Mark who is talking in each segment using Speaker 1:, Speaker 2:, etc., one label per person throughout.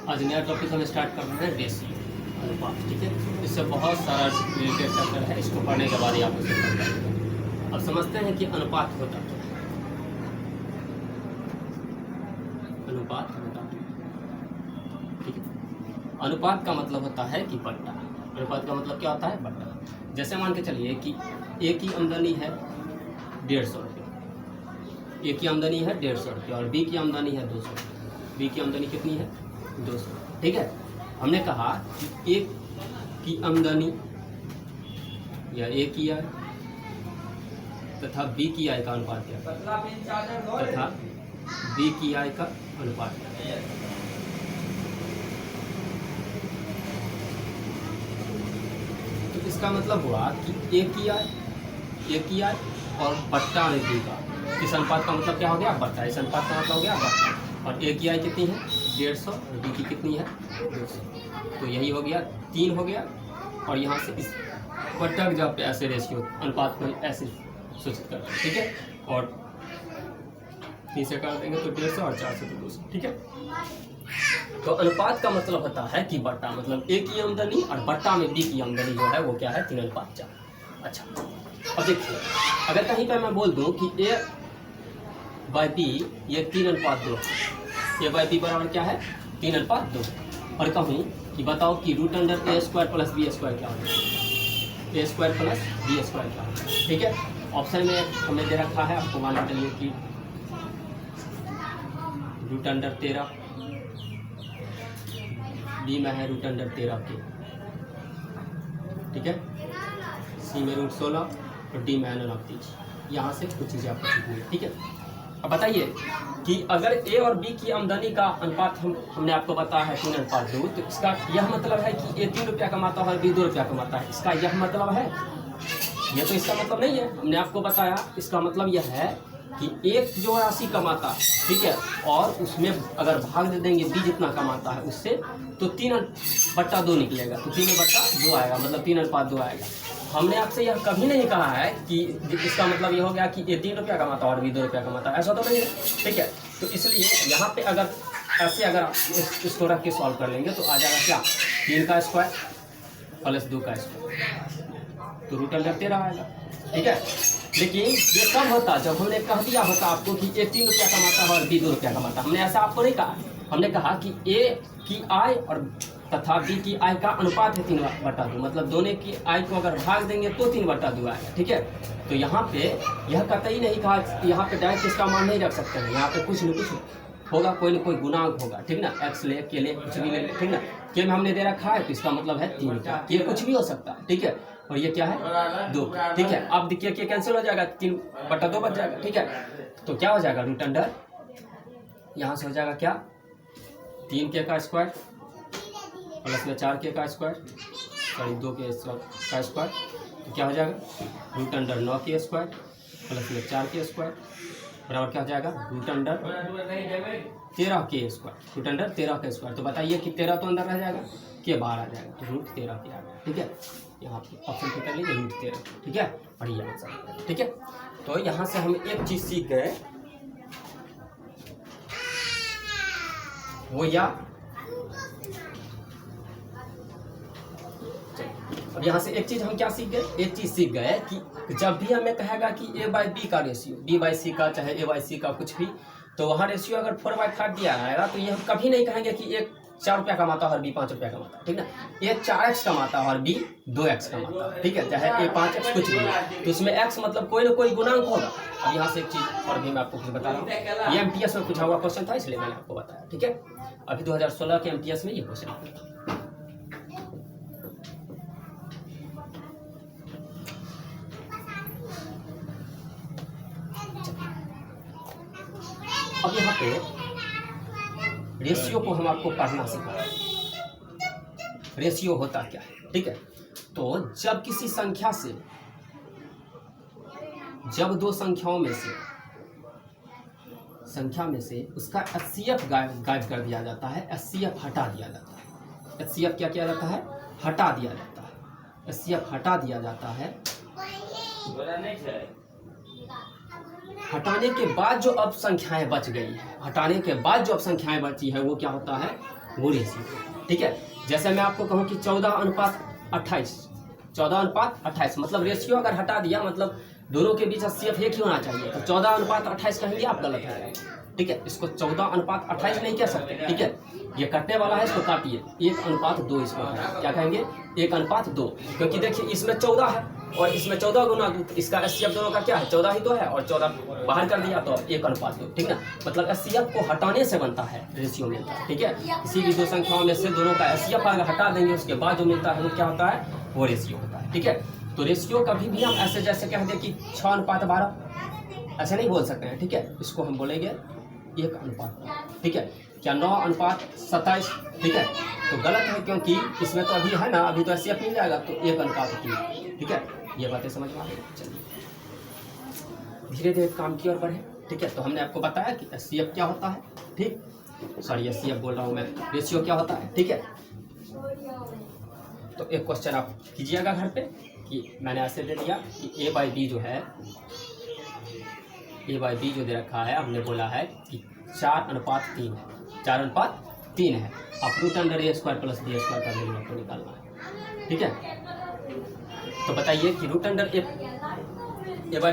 Speaker 1: आज नया टॉपिक हम स्टार्ट कर रहे हैं रेशियो अनुपात। ठीक है, इससे बहुत सारा रिलेटेड चैप्टर है, इसको पढ़ने के बाद ही आप उसे पढ़ पाएंगे। अब समझते हैं कि अनुपात होता क्या है। अनुपात होता क्या है, ठीक है। अनुपात का मतलब होता है कि बट्टा। अनुपात का मतलब क्या होता है? बट्टा। जैसे मान के चलिए कि ए की आमदनी है 150 रुपये, ए की आमदनी है 150 रुपये और बी की आमदनी है 200 रुपये। बी की आमदनी कितनी है? 200। ठीक है, हमने कहा कि ए की आमदनी या ए की आय तथा बी की आय का अनुपात क्या है, तथा बी की आय का अनुपात क्या है। तो इसका मतलब हुआ कि ए की आय और बट्टा में बी का, इस अनुपात का मतलब क्या हो गया? बट्टा। इस अनुपात का मतलब हो गया बट्टा। और ए की आय कितनी है? 150 और बी की कितनी है? 200। तो यही हो गया, 3 हो गया। और यहाँ से इस बट्टा के जब पे ऐसे रेशियो अनुपात को ऐसे सूचित करते हैं। ठीक है, और 3 से कर देंगे तो 150 और 4 से तो 200। ठीक है, तो अनुपात का मतलब होता है कि बट्टा, मतलब ए की आमदनी और बट्टा में बी की आमदनी जो है वो क्या है? 3:4। अच्छा, अब देखिए, अगर कहीं पर मैं बोल दूं कि ए बाई बी ये 3:2 है, ए बाई बी बराबर क्या है? 3:2। और कहूँ कि बताओ कि √a² प्लस b² क्या होगा? a² प्लस b² क्या होगा? ठीक है, ऑप्शन में हमें दे रखा है, आपको मान चलिए कि √13, बी में है √13 के, ठीक है, सी में √16 और डी में है 29। यहाँ से कुछ चीज़ें आपको सीखनी है। ठीक है, अब बताइए कि अगर ए और बी की आमदनी का अनुपात हमने आपको बताया है 3:2, तो इसका यह मतलब है कि ए 3 रुपया कमाता है और बी 2 रुपया कमाता है। इसका यह मतलब है? ये तो इसका मतलब नहीं है। हमने आपको बताया इसका मतलब यह है कि एक जो राशि कमाता है, ठीक है, और उसमें अगर भाग दे देंगे बी जितना कमाता है उससे, तो 3/2 निकलेगा। तो 3/2 आएगा, मतलब 3:2 आएगा। हमने आपसे यह कभी नहीं कहा है कि इसका मतलब यह हो गया कि ए 3 रुपया कमाता है और बी 2 रुपया कमाता है, ऐसा तो नहीं है। ठीक है, तो इसलिए यहाँ पे अगर ऐसे अगर आप इसको रख के सॉल्व कर लेंगे तो आ जाएगा क्या? 3² प्लस 2², तो √13 आएगा। ठीक है, लेकिन ये कब होता? जब हमने कह दिया होता आपको कि ए 3 रुपया कमाता है और बी 2 रुपया कमाता है। हमने ऐसा आपको नहीं कहा। हमने कहा कि ए की आय और तथा बी की आय का अनुपात है 3/2, मतलब दोनों की आय को अगर भाग देंगे तो 3/2 आएगा। ठीक है, तो यहाँ पे यह कतई नहीं कहा, यहाँ पे डायरेक्ट इसका मान नहीं रख सकते हैं। यहाँ पे कुछ न कुछ होगा, कोई न कोई गुणांक होगा। ठीक ना, एक्स ले, के ले, कुछ भी ले, ठीक ना। के में हमने दे रखा है तो इसका मतलब है 3 का, ये कुछ भी हो सकता है। ठीक है, और ये क्या है? 2। ठीक है, अब देखिए कि कैंसिल हो जाएगा, 3/2 बच जाएगा। ठीक है, तो क्या हो जाएगा? √, यहाँ से हो जाएगा क्या? 3 प्लस में 4 स्क्वायर, सॉरी 2 स्क्वायर, तो क्या हो जाएगा? √9 प्लस में 4 बराबर क्या हो जाएगा? √13 तो बताइए कि 13 तो अंदर रह जाएगा, के बाहर आ जाएगा, तो √13 आ गया। ठीक है, यहाँ ऑप्शन पे कर लीजिए √13। ठीक है, और ये आंसर। ठीक है, तो यहाँ से हम एक चीज़ सीख गए, वो या अब यहाँ से एक चीज़ हम क्या सीख गए? एक चीज़ सीख गए कि जब भी हमें कहेगा कि ए बाई बी का रेशियो, बी बाई सी का, चाहे ए बाई सी का कुछ भी, तो वहाँ रेशियो अगर 4/5 दिया रहेगा तो ये हम कभी नहीं कहेंगे कि एक 4 रुपया कमाता है और बी 5 रुपया कमाता है। ठीक ना, ए 4x कमाता है और बी 2x कमाता है। ठीक है, चाहे ए 5x कुछ भी, तो इसमें x मतलब कोई ना कोई गुणांक होगा। अब यहाँ से एक चीज़ और भी मैं आपको कुछ बता रहा हूँ, ये MTS में पूछा हुआ क्वेश्चन था, इसलिए मैंने आपको बताया। ठीक है, अभी 2016 के MTS में ये क्वेश्चन था। अब यहाँ पे रेशियो को हम आपको पढ़ना सिखा, रेशियो होता क्या है। ठीक है, तो जब किसी संख्या से, जब 2 संख्या में से उसका HCF गायब कर दिया जाता है, HCF हटा दिया जाता है। HCF क्या किया जाता है? हटा दिया जाता है। HCF हटा दिया जाता है, हटाने के बाद जो अब संख्याएं बच गई है, हटाने के बाद जो अब संख्याएं बची है वो क्या होता है? वो रेशियो, ठीक है। जैसे मैं आपको कहूँ कि 14:28, 14:28 मतलब रेशियो अगर हटा दिया मतलब दोनों के बीच HCF एक ही होना चाहिए, तो 14:28 कहेंगे आप, गलत है, ठीक है। इसको 14:28 नहीं कह सकते, ठीक है। ये कटने वाला है, इसको काटिए, 1:2 इसको है, क्या कहेंगे 1:2, क्योंकि देखिए इसमें 14 है और इसमें 14 गुना 2, इसका HCF दोनों का क्या है 14 ही तो है, और 14 बाहर कर दिया तो 1:2, ठीक है। मतलब HCF को हटाने से बनता है रेशियो मिलता है, ठीक है। किसी भी दो संख्याओं में से दोनों का HCF अगर हटा देंगे उसके बाद जो मिलता है वो क्या होता है, वो रेशियो होता है, ठीक है। तो रेशियो कभी भी हम ऐसे जैसे कह दें कि 6:12 ऐसे नहीं बोल सकते हैं, ठीक है। इसको हम बोलेंगे 1:2, ठीक है। क्या 9:27, ठीक है। तो गलत है क्योंकि इसमें तो अभी है ना, अभी तो HCF मिल जाएगा, तो 1:3, ठीक है। ये बातें समझ में आ गई। चलिए धीरे धीरे काम की ओर बढ़े, ठीक है। तो हमने आपको बताया कि HCF क्या होता है, ठीक, सॉरी HCF बोल रहा हूँ मैं, रेशियो क्या होता है, ठीक है। तो एक क्वेश्चन आप कीजिएगा घर पे कि मैंने ऐसे दे दिया कि A/B जो है, A/B जो दे रखा है, हमने बोला है कि 4:3 है, 4:3 है। आप √A² + B² का वैल्यू आपको निकालना है, ठीक है। तो बताइए कि A/B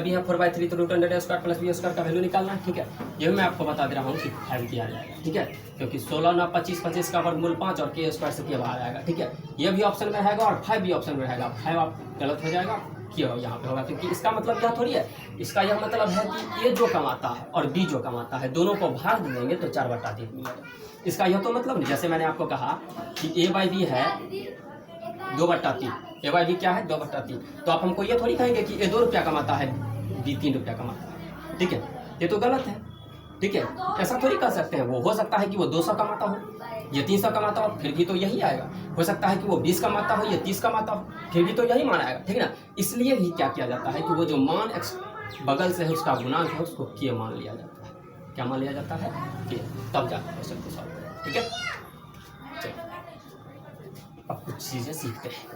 Speaker 1: है 4/3, तो √A² + B² का वैल्यू निकालना है, ठीक है। ये मैं आपको बता दे रहा हूँ कि 5 किया जाएगा, ठीक है, क्योंकि 16 9 25, 25 का वर्गमूल 5 और k² से k बाहर आएगा, ठीक है। ये भी ऑप्शन में रहेगा और 5 भी ऑप्शन में रहेगा। 5 आप गलत हो जाएगा, क्या यहाँ पे होगा, क्योंकि इसका मतलब क्या थोड़ी है, इसका यह मतलब है कि A जो कमाता है और B जो कमाता है दोनों को भाग देंगे तो 4/3 मिलेगा। इसका यह तो मतलब नहीं, जैसे मैंने आपको कहा कि A/B है 2/3, A/B क्या है 2/3, तो आप हमको ये थोड़ी कहेंगे कि A 2 रुपया कमाता है, B 3 रुपया कमाता है, ठीक है। ये तो गलत है, ठीक है। ऐसा थोड़ी कर सकते हैं, वो हो सकता है कि वो 200 कमाता हो, ये 300 कमाता हो, फिर भी तो यही आएगा। हो सकता है कि वो 20 कमाता हो, ये 30 कमाता हो, फिर भी तो यही मान आएगा, ठीक है ना। इसलिए ही क्या किया जाता है कि वो जो मान बगल से है उसका गुणांक है, उसको k मान लिया जाता है। क्या मान लिया जाता है, k, तब जाकर क्वेश्चन को सॉल्व करें, ठीक है। चलिए अब कुछ चीज़ें सीखते हैं।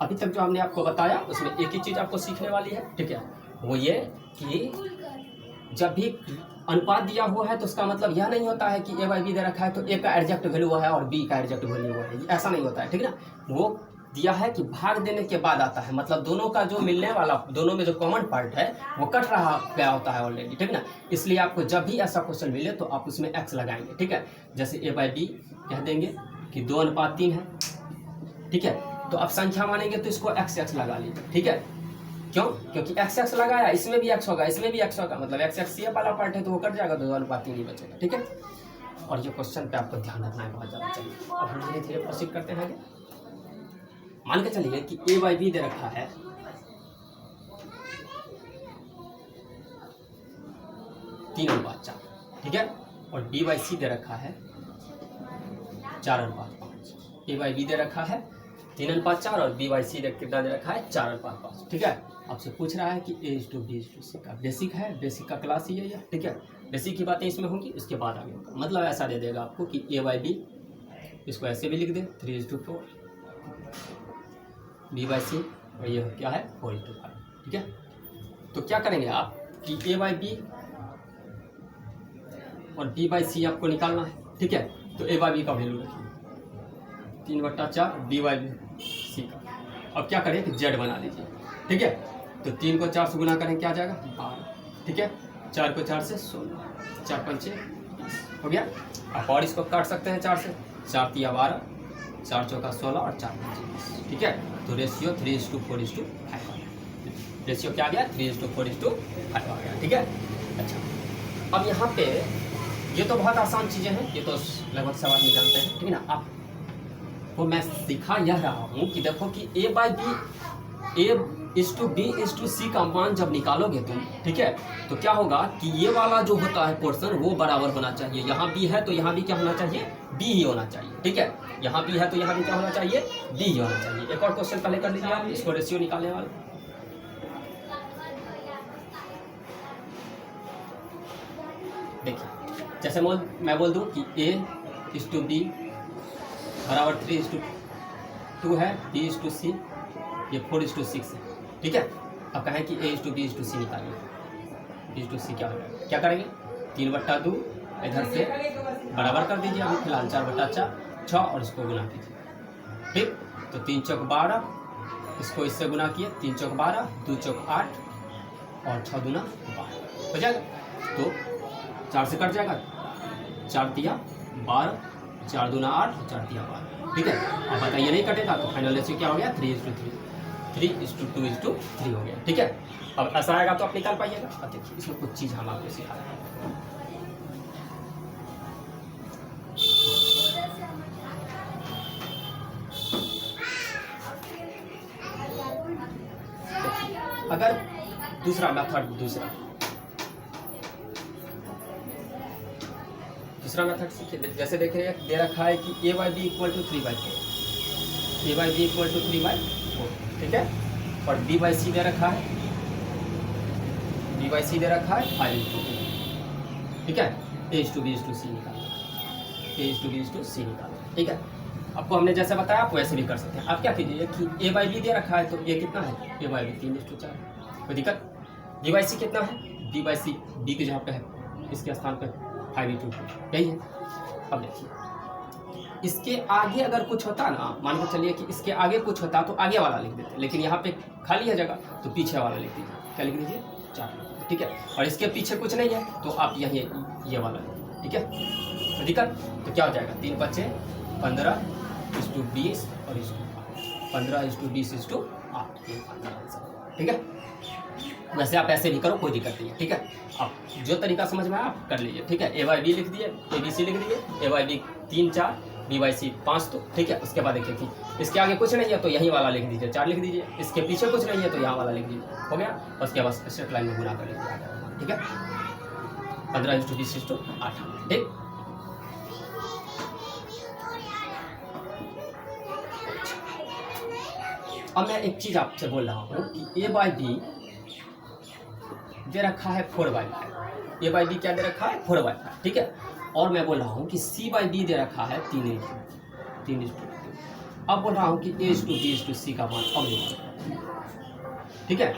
Speaker 1: अभी तक जो हमने आपको बताया उसमें एक ही चीज़ आपको सीखने वाली है, ठीक है। वो ये कि जब भी अनुपात दिया हुआ है तो उसका मतलब यह नहीं होता है कि A/B दे रखा है तो A का एग्जैक्ट वैल्यू है और B का एग्जैक्ट वैल्यू है, ऐसा नहीं होता है, ठीक है ना। वो दिया है कि भाग देने के बाद आता है, मतलब दोनों का जो मिलने वाला, दोनों में जो कॉमन पार्ट है वो कट रहा गया होता है ऑलरेडी, ठीक है ना। इसलिए आपको जब भी ऐसा क्वेश्चन मिले तो आप उसमें x लगाएंगे, ठीक है। जैसे A/B कह देंगे कि 2:3 है, ठीक है। तो अब संख्या मानेंगे तो इसको x लगा लीजिए, ठीक है। क्यों, क्योंकि x लगाया, इसमें भी x होगा, इसमें भी x होगा, मतलब x ये वाला पार्ट है तो वो कट जाएगा, तो 2:3 ही बचेगा, ठीक है। और ये क्वेश्चन पे आपको ध्यान रखना है बहुत ज़्यादा। चाहिए अब हम धीरे धीरे प्रोसीड करते हैं आगे। मान के चलिए कि A/B दे रखा है 3:4, ठीक है, और B/C दे रखा है 4:5। A/B दे रखा है 3:4 और B/C कितना दे रखा है 4:5, ठीक है। आपसे पूछ रहा है कि A/B/C का बेसिक है, बेसिक का क्लास ही है ये, ठीक है। बेसिक की बातें इसमें होंगी, उसके बाद आगे होगा, मतलब ऐसा दे देगा आपको कि A/B, इसको ऐसे भी लिख दे 3:4, B/C और ये क्या है 4:5, ठीक है। तो क्या करेंगे आप कि A/B और B/C आपको निकालना है, ठीक है। तो A/B का वैल्यू रखिए 3/4, B/C का। अब क्या करें कि Z बना लीजिए, ठीक है। तो 3 को 4 से गुना करें क्या आ जाएगा 12, ठीक है। 4 को 4 से 16, 4 5 20 हो गया। आप और इसको काट सकते हैं 4 से, 4 3 12, 4 4 16 और 4 5 20, ठीक है। तो रेशियो 3:4:5 आ गया। रेशियो क्या आ गया 3:4:5 आ गया, ठीक है। अच्छा अब यहाँ पे ये तो बहुत आसान चीज़ें हैं, ये तो लगभग सब आदमी जानते हैं, ठीक है ना। आप वो मैं सिखा यह रहा हूँ कि देखो कि A/B, A/B/C का मान जब निकालोगे तुम, ठीक है, तो क्या होगा कि ये वाला जो होता है पोर्शन वो बराबर होना चाहिए। यहाँ B है तो यहाँ भी क्या होना चाहिए, B ही होना चाहिए, ठीक है। यहाँ B है तो यहाँ भी क्या होना चाहिए, B ही होना चाहिए। एक और क्वेश्चन पहले कर लीजिए आप, इसको रेशियो निकालने वाला। देखिए जैसे मैं बोल दूँ कि A/B बराबर 3:2 है, B/C ये 4:6 है, ठीक है। अब कहें कि A/B/C निकालिए, B/C क्या हो जाएगा, क्या करेंगे 3/2 इधर से बराबर कर दीजिए अभी फिलहाल 4/4 6 और इसको गुना कीजिए। ठीक, तो 3 चौक 12, इसको इससे गुना किए 3 चौक 12, 2 चौक 8 और 6 दूना 12 हो जाएगा। तो 4 से कट जाएगा, 4 तिया 12, 4 दूना 8, 4 तिया 12। ठीक है, अब बताइए नहीं कटेगा तो फाइनल रेशियो क्या हो गया 3:3, 3:2:3 हो गया। ठीक है, अब ऐसा आएगा तो आप निकाल पाइएगा। अब देखिए इसमें कुछ चीज़ हम आपको सिखा रहे हैं। अगर दूसरा मेथड सीखिए। जैसे देखिए दे रखा है कि a/b = 3/4, a/b = 3/4, ठीक है, और b/c दे रखा है, b/c दे रखा है 5:2, ठीक है। a/b/c निकालना, a/b/c निकालना, ठीक है। आपको हमने जैसे बताया आप वैसे भी कर सकते हैं। आप क्या कीजिए कि a/b दे रखा है तो ये कितना है, a/b 3:4, कोई दिक्कत। b/c कितना है, b/c b के जहाँ पे है इसके स्थान पे 5:2, यही है। अब देखिए इसके आगे अगर कुछ होता ना, मान के चलिए कि इसके आगे कुछ होता तो आगे वाला लिख देते, लेकिन यहाँ पे खाली है जगह तो पीछे वाला लिख दीजिए। क्या लिख दीजिए 4, ठीक है। और इसके पीछे कुछ नहीं है तो आप यही ये वाला, ठीक है। तो दिक्कत तो क्या हो जाएगा 3 बच्चे 15:20 और 15:20:8, ठीक है। वैसे आप ऐसे भी करो, कोई दिक्कत नहीं है, ठीक है। आप जो तरीका समझ में आया आप कर लीजिए, ठीक है। a/b लिख दिए, a/b/c लिख दिए, a/b 3 4, b/c 5, तो ठीक है। उसके बाद देखिए कि इसके आगे कुछ नहीं है तो यही वाला लिख दीजिए 4 लिख दीजिए, इसके पीछे कुछ नहीं है तो यहाँ वाला लिख दीजिए, हो गया। उसके बाद स्ट्रेट लाइन में गुना कर लीजिए, ठीक है। 15:20:8, ठीक। अब मैं एक चीज़ आपसे बोल रहा हूँ कि a/b दे रखा है 4/5, a/b क्या दे रखा है 4/5, ठीक है। और मैं बोल रहा हूँ कि c/b दे रखा है 3:2। अब बोल रहा हूँ कि a/b/c का मान अब निकालो, ठीक है।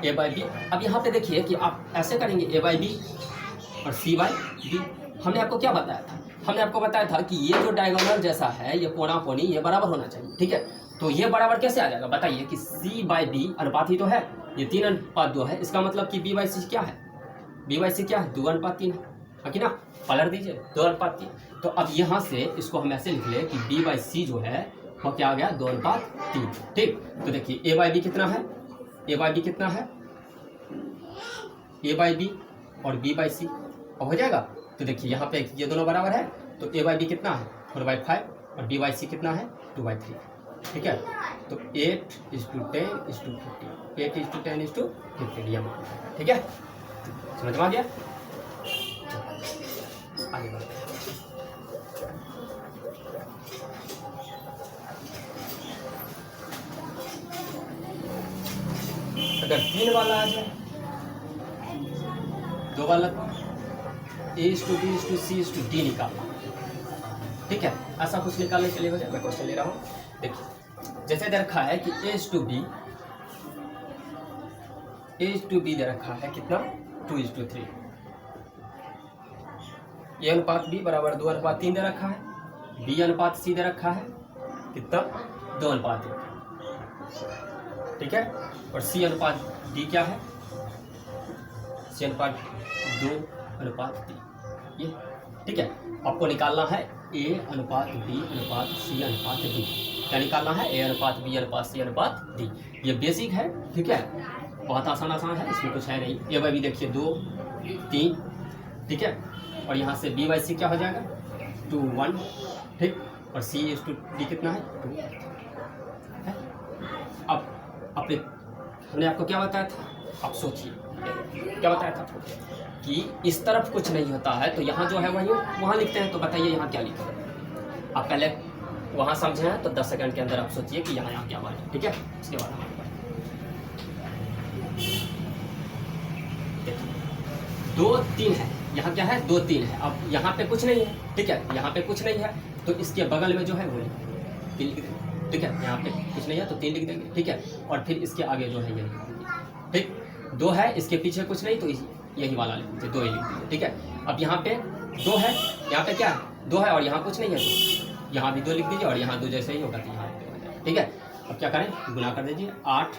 Speaker 1: a/b अब यहाँ पे देखिए कि आप ऐसे करेंगे a/b और c/b। हमने आपको क्या बताया था, हमने आपको बताया था कि ये जो डायगोनल जैसा है ये कोना कोनी ये बराबर होना चाहिए, ठीक है। तो ये बराबर कैसे आ जाएगा बताइए कि c/b अनुपात ही तो है, ये 3:2 है। इसका मतलब कि b/c क्या है, b/c क्या है 2:3 है कि ना, पलट दीजिए 2:3। तो अब यहाँ से इसको हम ऐसे लिख ले कि b/c जो है वो क्या आ गया 2:3, ठीक। तो देखिए a/b कितना है, a/b कितना है, a/b और b/c हो जाएगा। तो देखिए यहाँ पे ये दोनों बराबर है तो a/b कितना है 4/5 और b/c कितना है 2/3, ठीक है। तो 8:10:50, 8:10:50 ये मान, ठीक है। समझ में आ गया, आगे बढ़ते हैं। अगर 3 वाला आ जाए, 2 वाला a/b/c/d निकालना, ठीक है। ऐसा कुछ निकालने के लिए हो जाए, मैं क्वेश्चन ले रहा हूँ। देखिए जैसे दे रखा है कि a/b दे रखा है कितना 2:3, a/b बराबर 2:3 दे रखा है, b/c दे रखा है कितना 2:1, ठीक है। और c/d क्या है, c/2:3 ये, ठीक है। आपको निकालना है a/b/c/d, क्या निकालना है a/b/c/d। ये बेसिक है, ठीक है, बहुत आसान है, इसमें कुछ है नहीं। a/b देखिए 2 3, ठीक है। और यहाँ से b/c क्या हो जाएगा 2 1, ठीक। और c/d कितना है 2 है। अब अपने हमने आपको क्या बताया था, आप सोचिए क्या बताया था कि इस तरफ कुछ नहीं होता है तो यहाँ जो है वही वहाँ लिखते हैं। तो बताइए यहाँ क्या लिखते हैं, आप पहले वहाँ समझे हैं तो 10 सेकंड के अंदर आप सोचिए कि यहाँ क्या बात है, ठीक है। इसके बाद हमारे पास 2 3 है, यहाँ क्या है 2 3 है। अब यहाँ पे कुछ नहीं है, ठीक है, यहाँ पे कुछ नहीं है तो इसके बगल में जो है वो 3 लिख देंगे, ठीक है। यहाँ पे कुछ नहीं है तो 3 लिख देंगे, ठीक है। और फिर इसके आगे जो है ये लिख देंगे, ठीक। 2 है, इसके पीछे कुछ नहीं तो यही वाला लिख दीजिए, 2 ही लिख दीजिए, ठीक है। अब यहाँ पे 2 है, यहाँ पे क्या है 2 है और यहाँ कुछ नहीं है, तो यहाँ भी 2 लिख दीजिए और यहाँ 2 जैसे ही होगा तो यहाँ पे हो जाएगा। ठीक है, अब क्या करें, गुना कर दीजिए 8